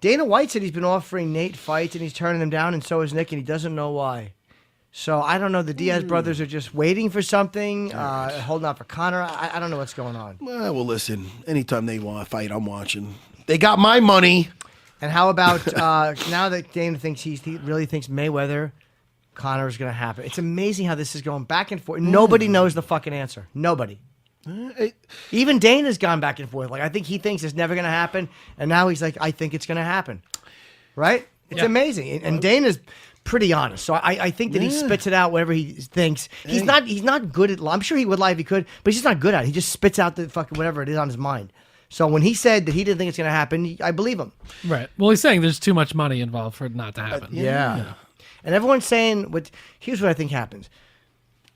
Dana White said he's been offering Nate fights and he's turning them down, and so is Nick, and he doesn't know why. So I don't know. The Diaz brothers are just waiting for something, holding out for Conor. I don't know what's going on. Well, listen. Anytime they want to fight, I'm watching. They got my money. And how about now that Dana thinks he really thinks Mayweather, Conor is going to happen? It's amazing how this is going back and forth. Nobody knows the fucking answer. Nobody. Even Dana's gone back and forth. Like, I think he thinks it's never going to happen, and now he's like, I think it's going to happen. Right? It's amazing. And Dana's pretty honest. So I think that he spits it out whatever he thinks. He's not good at I'm sure he would lie if he could, but he's just not good at it. He just spits out the fucking whatever it is on his mind. So when he said that he didn't think it's going to happen, I believe him. Right. Well, he's saying there's too much money involved for it not to happen. Yeah. And everyone's saying, here's what I think happens.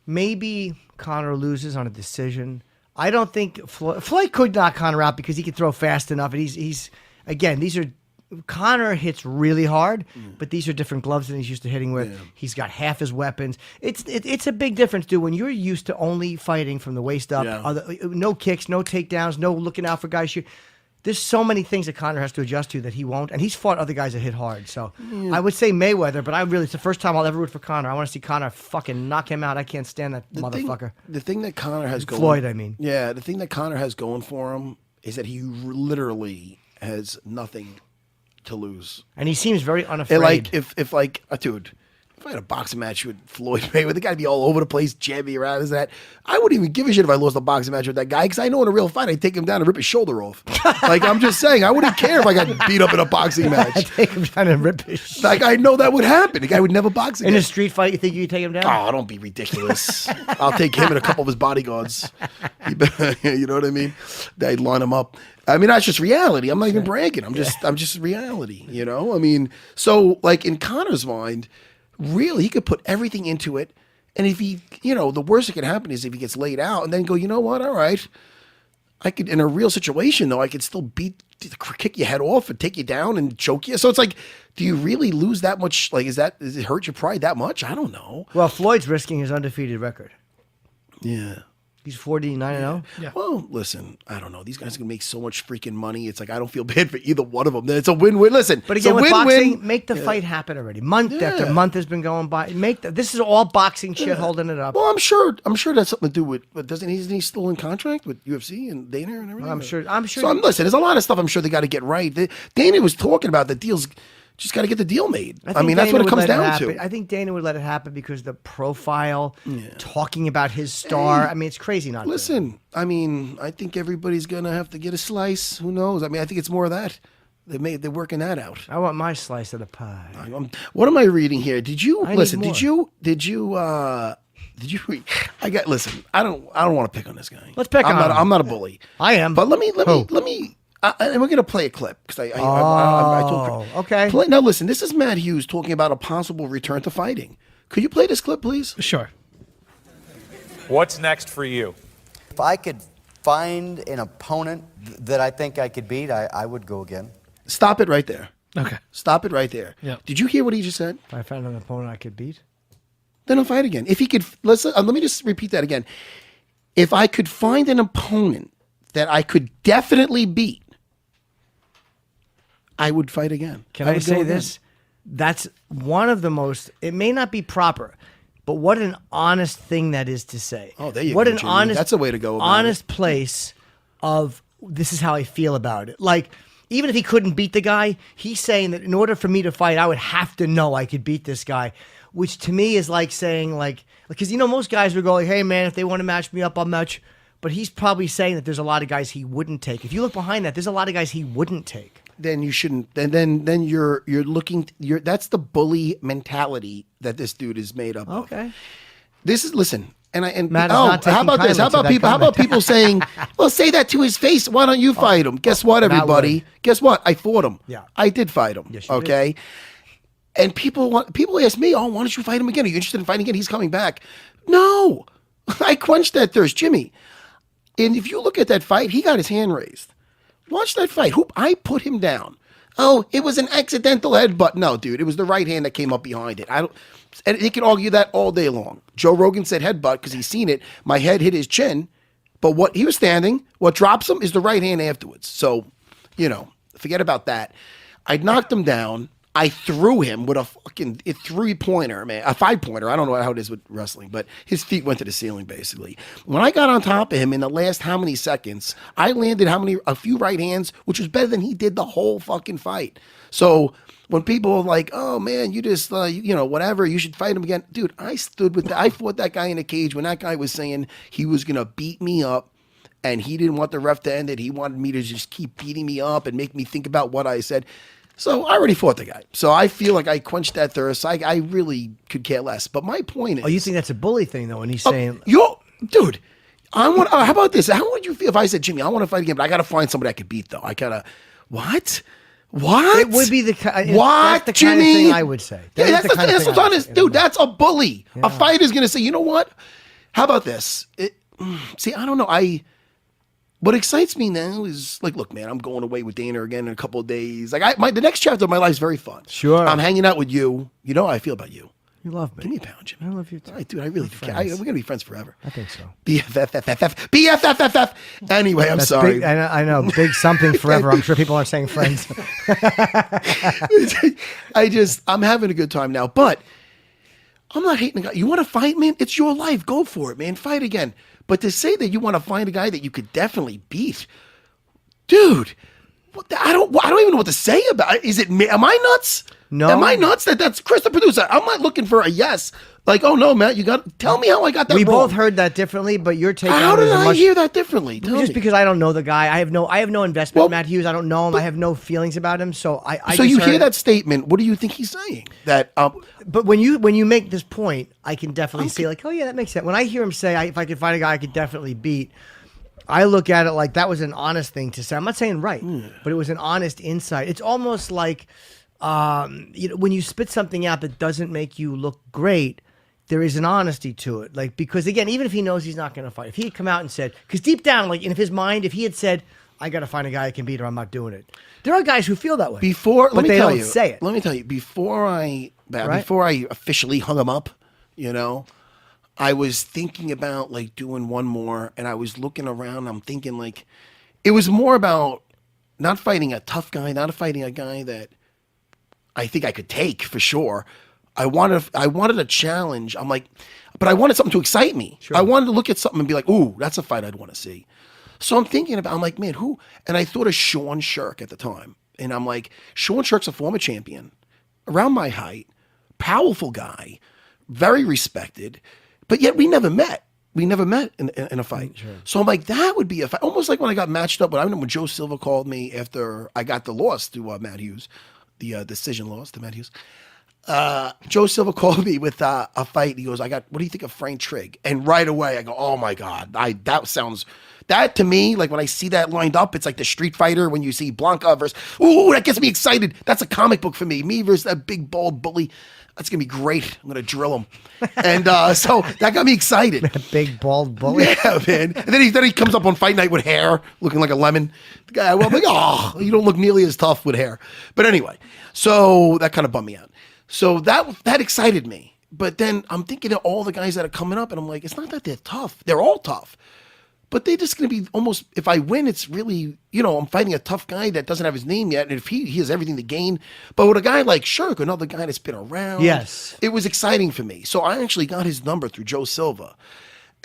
Maybe Conor loses on a decision. I don't think Floyd could knock Conor out because he could throw fast enough. And he's again, Conor hits really hard, but these are different gloves than he's used to hitting with. Yeah. He's got half his weapons. It's a big difference, dude. When you're used to only fighting from the waist up, no kicks, no takedowns, no looking out for guys. There's so many things that Conor has to adjust to that he won't, and he's fought other guys that hit hard. So I would say Mayweather, but it's the first time I'll ever root for Conor. I want to see Conor fucking knock him out. I can't stand that motherfucker. The thing that Conor has going, Floyd, I mean, the thing that Conor has going for him is that he literally has nothing to lose, and he seems very unafraid. Dude, if I had a boxing match with Floyd Mayweather, the guy'd be all over the place, jab me around. I wouldn't even give a shit if I lost a boxing match with that guy, because I know in a real fight I'd take him down and rip his shoulder off. Like, I'm just saying, I wouldn't care if I got beat up in a boxing match. I'd take him down and rip his shoulder. Like, I know that would happen. The guy would never box again. In a street fight, you think you could take him down? Oh, don't be ridiculous. I'll take him and a couple of his bodyguards. You know what I mean? They'd line him up. I mean, that's just reality. I'm not even bragging. I'm just reality, you know? I mean, so, like, in Conor's mind, really, he could put everything into it. And if he, the worst that could happen is if he gets laid out and then go, you know what? All right. I could, in a real situation, though, I could still kick your head off and take you down and choke you. So it's like, do you really lose that much? Like, does it hurt your pride that much? I don't know. Well, Floyd's risking his undefeated record. Yeah. He's 49-0. Yeah. Well, listen, I don't know. These guys are going to make so much freaking money. It's like, I don't feel bad for either one of them. It's a win-win. Listen, but again, with boxing, make the fight happen already. Month after month has been going by. This is all boxing shit holding it up. Well, I'm sure that's something to do with, but isn't he still in contract with UFC and Dana and everything? I'm sure. So listen, there's a lot of stuff I'm sure they got to get right. Dana was talking about the deals. Just got to get the deal made. I mean, that's what it comes down to. I think Dana would let it happen because the profile, talking about his star. I mean, it's crazy not to. Listen, I mean, I think everybody's going to have to get a slice. Who knows? I mean, I think it's more of that. They're working that out. I want my slice of the pie. What am I reading here? Did you listen? Did you read? Listen. I don't want to pick on this guy. Let's pick on him. I'm not a bully. I am. But let me. And we're going to play a clip because I told you. Okay. Now listen, this is Matt Hughes talking about a possible return to fighting. Could you play this clip, please? Sure. What's next for you? If I could find an opponent that I think I could beat, I would go again. Stop it right there. Okay. Stop it right there. Yeah. Did you hear what he just said? If I found an opponent I could beat, then I'll fight again. If he could, let me just repeat that again. If I could find an opponent that I could definitely beat, I would fight again. Can I say this? That's one of the most, it may not be proper, but what an honest thing that is to say. Oh, there you go. What an Jimmy. Honest, that's a way to go about honest it. Place of, this is how I feel about it. Like, even if he couldn't beat the guy, he's saying that in order for me to fight, I would have to know I could beat this guy, which to me is like saying, like, because, most guys would go like, hey, man, if they want to match me up, I'll match. But he's probably saying that there's a lot of guys he wouldn't take. If you look behind that, there's a lot of guys he wouldn't take. Then you shouldn't. Then you're looking. That's the bully mentality that this dude is made up of. Okay. This is listen. Matt how about this? How about people saying, "Well, say that to his face. Why don't you fight him?" Guess what, everybody? Guess what? I fought him. Yeah, I did fight him. Yes, you okay. Did. And people ask me, "Oh, why don't you fight him again? Are you interested in fighting again? He's coming back." No, I quenched that thirst, Jimmy. And if you look at that fight, he got his hand raised. Watch that fight. I put him down. Oh, it was an accidental headbutt. No, dude, it was the right hand that came up behind it. And he can argue that all day long. Joe Rogan said headbutt because he's seen it. My head hit his chin. But he was standing. What drops him is the right hand afterwards. So, forget about that. I knocked him down. I threw him with a fucking 3-pointer, man, a 5-pointer. I don't know how it is with wrestling, but his feet went to the ceiling basically. When I got on top of him in the last how many seconds, I landed a few right hands, which was better than he did the whole fucking fight. So when people are like, "Oh man, you just whatever, you should fight him again," dude, I fought that guy in a cage when that guy was saying he was gonna beat me up. And he didn't want the ref to end it. He wanted me to just keep beating me up and make me think about what I said. So I already fought the guy. So I feel like I quenched that thirst. I really could care less. But my point is... Oh, you think that's a bully thing, though, when he's saying... Dude, how about this? How would you feel if I said, Jimmy, I want to fight again, but I got to find somebody I could beat, though. I got to... What? It would be the kind what, that's the Jimmy? kind of thing I would say. That's what's honest. Dude, that's a bully. Yeah. A fighter's going to say, you know what? How about this? See, I don't know. What excites me now is like, look, man, I'm going away with Dana again in a couple of days. Like, the next chapter of my life is very fun. Sure. I'm hanging out with you. You know how I feel about you. You love me. Give me a pound, Jimmy. I love you too. All right, dude, I really do. We're going to be friends forever. I think so. BFFFF. Anyway, I'm sorry. Big, I know. Big something forever. I'm sure people aren't saying friends. I'm having a good time now, but I'm not hating the guy. You want to fight, man? It's your life. Go for it, man. Fight again. But to say that you want to find a guy that you could definitely beat, dude, I don't even know what to say about it. Is it me? Am I nuts? No. Am I nuts? That's Chris, the producer. I'm not looking for a yes. Like, oh no, Matt, you got tell me how I got that. We wrong. both heard that differently, but your take. How on it did is I hear that differently? Tell just me. because I don't know the guy, I have no investment in Matt Hughes. I don't know him. I have no feelings about him. So So you hear that statement? What do you think he's saying? That But when you make this point, I can definitely see like, oh yeah, that makes sense. When I hear him say, if I could find a guy I could definitely beat, I look at it like that was an honest thing to say. I'm not saying right, but it was an honest insight. It's almost like when you spit something out that doesn't make you look great, there is an honesty to it. Like, because again, even if he knows he's not going to fight, if he had come out and said, because deep down, like in his mind, if he had said, I got to find a guy I can beat or I'm not doing it. There are guys who feel that way. But they don't say it. Let me tell you, before I officially hung him up, I was thinking about like doing one more, and I was looking around. I'm thinking like, it was more about not fighting a tough guy, not fighting a guy that I think I could take for sure. I wanted a challenge. I'm like, but I wanted something to excite me. Sure. I wanted to look at something and be like, ooh, that's a fight I'd want to see. So I'm like, man, who? And I thought of Sean Shirk at the time. And I'm like, Sean Shirk's a former champion, around my height, powerful guy, very respected, but yet we never met. We never met in a fight. Sure. So I'm like, that would be a fight. Almost like when I got matched up. I remember when Joe Silva called me after I got the loss to Matt Hughes, the decision loss to Matt Hughes. Joe Silva called me with a fight. He goes, what do you think of Frank Trigg? And right away I go, oh my God, that to me, like when I see that lined up, it's like the Street Fighter when you see Blanca versus, ooh, that gets me excited. That's a comic book for me. Me versus that big bald bully. That's going to be great. I'm going to drill him. And so that got me excited. That big bald bully. Yeah, man. And then he comes up on fight night with hair, looking like a lemon. The guy, I'm like, oh, you don't look nearly as tough with hair. But anyway, so that kind of bummed me out. So that excited me. But then I'm thinking of all the guys that are coming up, and I'm like, it's not that they're tough. They're all tough. But they're just going to be almost, if I win, it's really, I'm fighting a tough guy that doesn't have his name yet. And if he has everything to gain. But with a guy like Shirk, another guy that's been around. Yes. It was exciting for me. So I actually got his number through Joe Silva.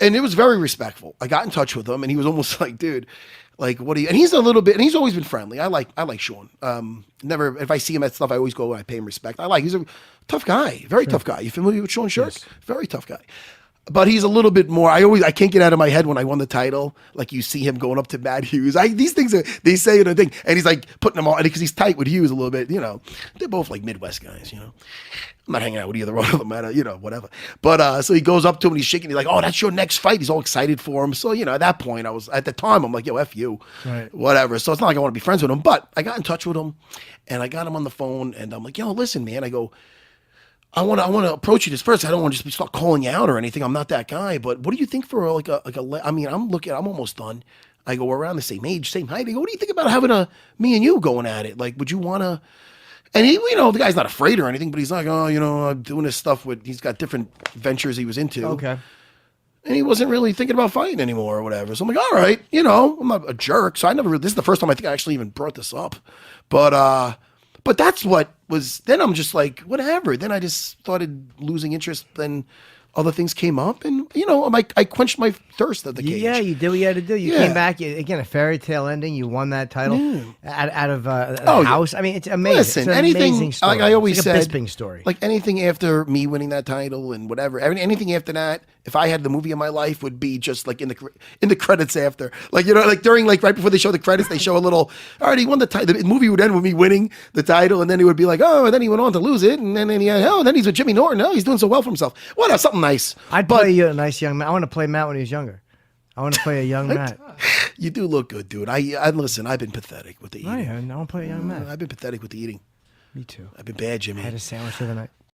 And it was very respectful. I got in touch with him, and he was almost like, dude, like, what do you, and he's a little bit, and he's always been friendly. I like Sean. Never, if I see him at stuff, I always go and I pay him respect. He's a tough guy, very tough guy. You familiar with Sean Shirk? Yes. Very tough guy. But he's a little bit more. I can't get out of my head when I won the title. Like you see him going up to Matt Hughes. These things they say in a thing, and he's like putting them on because he's tight with Hughes a little bit. They're both like Midwest guys. I'm not hanging out with either one of them, whatever. But so he goes up to him and he's shaking. He's like, "Oh, that's your next fight." He's all excited for him. So at that point, at the time, I'm like, "Yo, F you, right. Whatever." So it's not like I want to be friends with him. But I got in touch with him, and I got him on the phone, and I'm like, "Yo, listen, man." I go, I want to approach you this first. I don't want to just start calling you out or anything. I'm not that guy. But what do you think for I mean, I'm almost done. I go, we're around the same age, same height. I go, what do you think about having me and you going at it? Like, would you want to? And he, the guy's not afraid or anything, but he's like, oh, I'm doing this stuff he's got different ventures he was into. Okay. And he wasn't really thinking about fighting anymore or whatever. So I'm like, all right, I'm not a jerk. So this is the first time I think I actually even brought this up. But But that's what was. Then I'm just like, whatever. Then I just started losing interest. Then other things came up, and I quenched my thirst at the cage. Yeah, you did what you had to do. You Yeah. came back again, a fairy tale ending. You won that title out of the Oh, yeah. house. I mean, it's amazing. Listen, it's an anything amazing story. like I always it's like said, a Bisping story. like anything after me winning that title and whatever, anything after that, if I had the movie of my life, would be just like in the credits after, like like during like right before they show the credits, they show a little. All right, he won the title. The movie would end with me winning the title, and then he would be like, oh, and then he went on to lose it, and then then he's with Jimmy Norton. Oh, he's doing so well for himself. What? Something nice. I'd play you a nice young man. I want to play Matt when he was younger. I want to play a young Matt. You do look good, dude. I listen. I've been pathetic with the eating. I want to play a young Matt. I've been pathetic with the eating. Me too. I've been bad, Jimmy. I had a sandwich the other night.